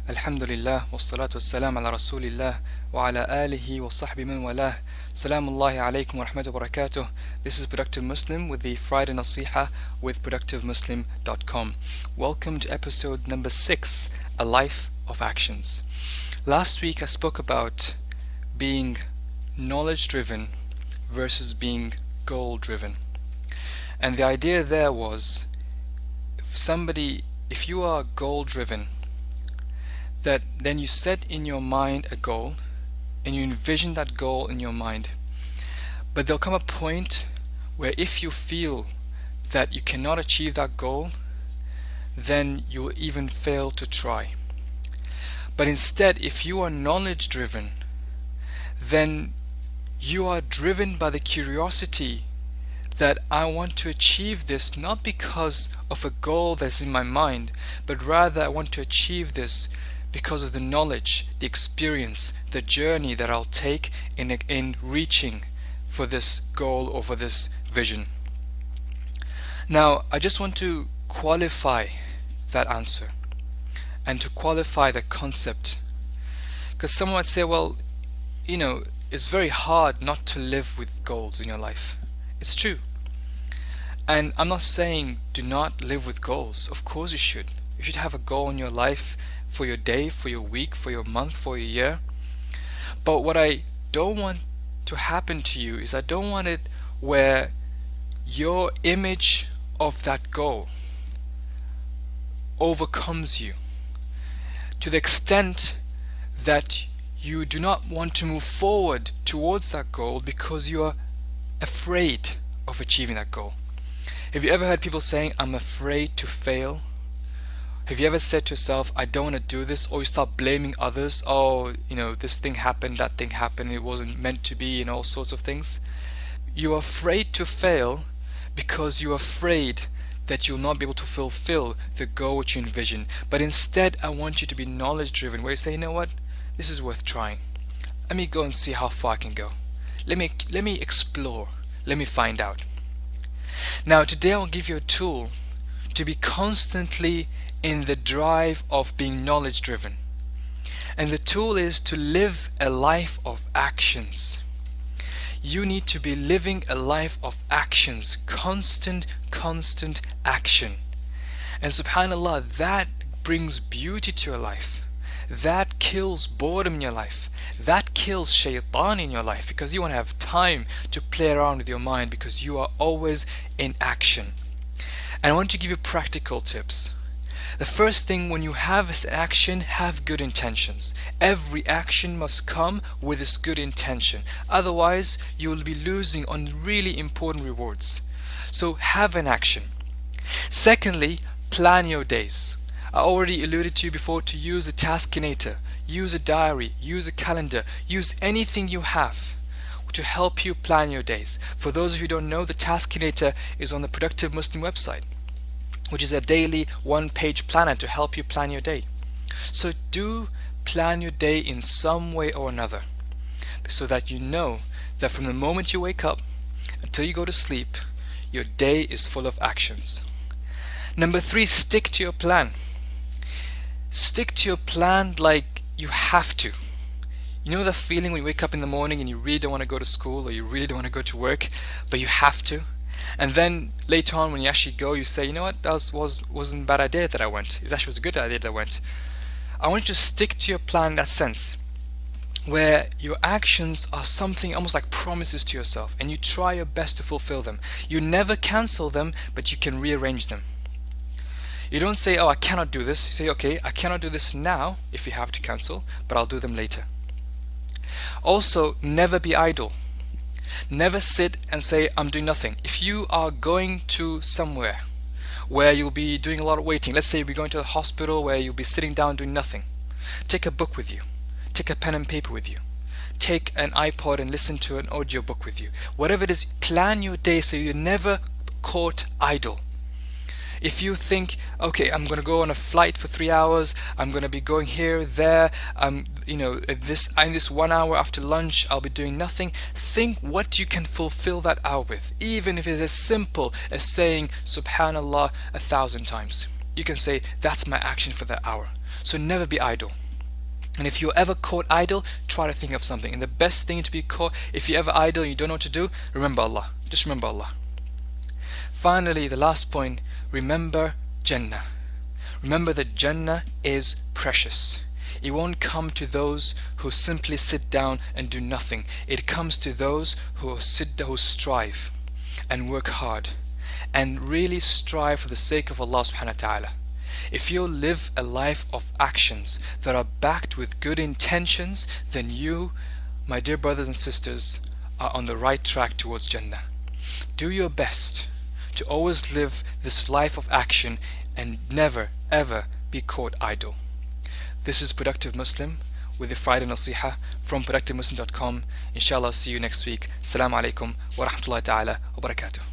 Alhamdulillah, wassalatu wassalam ala rasulillah, wa ala alihi wa sahbihi man walah. Salamullahi alaykum wa rahmatullahi wa barakatuh. This is Productive Muslim with the Friday Nasiha with productivemuslim.com. Welcome to episode number 6, A Life of Actions. Last week I spoke about being knowledge-driven versus being goal-driven. And the idea there was, if you are goal-driven, that then you set in your mind a goal and you envision that goal in your mind. But there'll come a point where if you feel that you cannot achieve that goal, then you will even fail to try. But instead, if you are knowledge driven, then you are driven by the curiosity that I want to achieve this not because of a goal that's in my mind, but rather I want to achieve this because of the knowledge, the experience, the journey that I'll take in reaching for this goal or for this vision. Now, I just want to qualify that answer and to qualify the concept, because someone might say, well, it's very hard not to live with goals in your life. It's true. And I'm not saying do not live with goals. Of course you should. You should have a goal in your life for your day, for your week, for your month, for your year. But what I don't want to happen to you is I don't want it where your image of that goal overcomes you to the extent that you do not want to move forward towards that goal because you are afraid of achieving that goal. Have you ever heard people saying, I'm afraid to fail? Have you ever said to yourself, I don't want to do this, or you start blaming others? Oh, this thing happened, that thing happened, it wasn't meant to be, and all sorts of things. You're afraid to fail because you're afraid that you'll not be able to fulfill the goal which you envision. But instead, I want you to be knowledge driven, where you say, you know what, this is worth trying. Let me go and see how far I can go. Let me explore. Let me find out. Now, today I'll give you a tool to be constantly in the drive of being knowledge driven. And the tool is to live a life of actions. You need to be living a life of actions, constant action. And subhanAllah, that brings beauty to your life. That kills boredom in your life. That kills shaitan in your life, because you want to have time to play around with your mind because you are always in action. And I want to give you practical tips. The first thing, when you have an action, have good intentions. Every action must come with this good intention. Otherwise, you will be losing on really important rewards. So have an action. Secondly, plan your days. I already alluded to you before to use a Taskinator, use a diary, use a calendar, use anything you have to help you plan your days. For those of you who don't know, the Taskinator is on the Productive Muslim website, which is a daily one-page planner to help you plan your day. So do plan your day in some way or another, so that you know that from the moment you wake up until you go to sleep, your day is full of actions. Number 3, stick to your plan. Stick to your plan like you have to. You know that feeling when you wake up in the morning and you really don't want to go to school, or you really don't want to go to work, but you have to? And then later on when you actually go, you say, you know what, that wasn't a bad idea that I went. It actually was a good idea that I went. I want you to stick to your plan in that sense, where your actions are something almost like promises to yourself, and you try your best to fulfill them. You never cancel them, but you can rearrange them. You don't say, oh, I cannot do this. You say, okay, I cannot do this now if you have to cancel, but I'll do them later. Also, never be idle. Never sit and say, I'm doing nothing. If you are going to somewhere where you'll be doing a lot of waiting, let's say you'll be going to the hospital where you'll be sitting down doing nothing, take a book with you. Take a pen and paper with you. Take an iPod and listen to an audio book with you. Whatever it is, plan your day so you're never caught idle. If you think, okay, I'm going to go on a flight for 3 hours, I'm going to be going here, there, in this 1 hour after lunch, I'll be doing nothing. Think what you can fulfill that hour with, even if it's as simple as saying Subhanallah 1,000 times. You can say, that's my action for that hour. So never be idle. And if you're ever caught idle, try to think of something. And the best thing to be caught, if you're ever idle and you don't know what to do, remember Allah. Just remember Allah. Finally, the last point, remember Jannah. Remember that Jannah is precious. It won't come to those who simply sit down and do nothing. It comes to those who strive and work hard and really strive for the sake of Allah subhanahu wa ta'ala. If you live a life of actions that are backed with good intentions, then you, my dear brothers and sisters, are on the right track towards Jannah. Do your best to always live this life of action and never ever be caught idle. This is Productive Muslim with the Friday Nasiha from productivemuslim.com. Inshallah, see you next week. Assalamu alaikum wa rahmatullahi ta'ala wa barakatuh.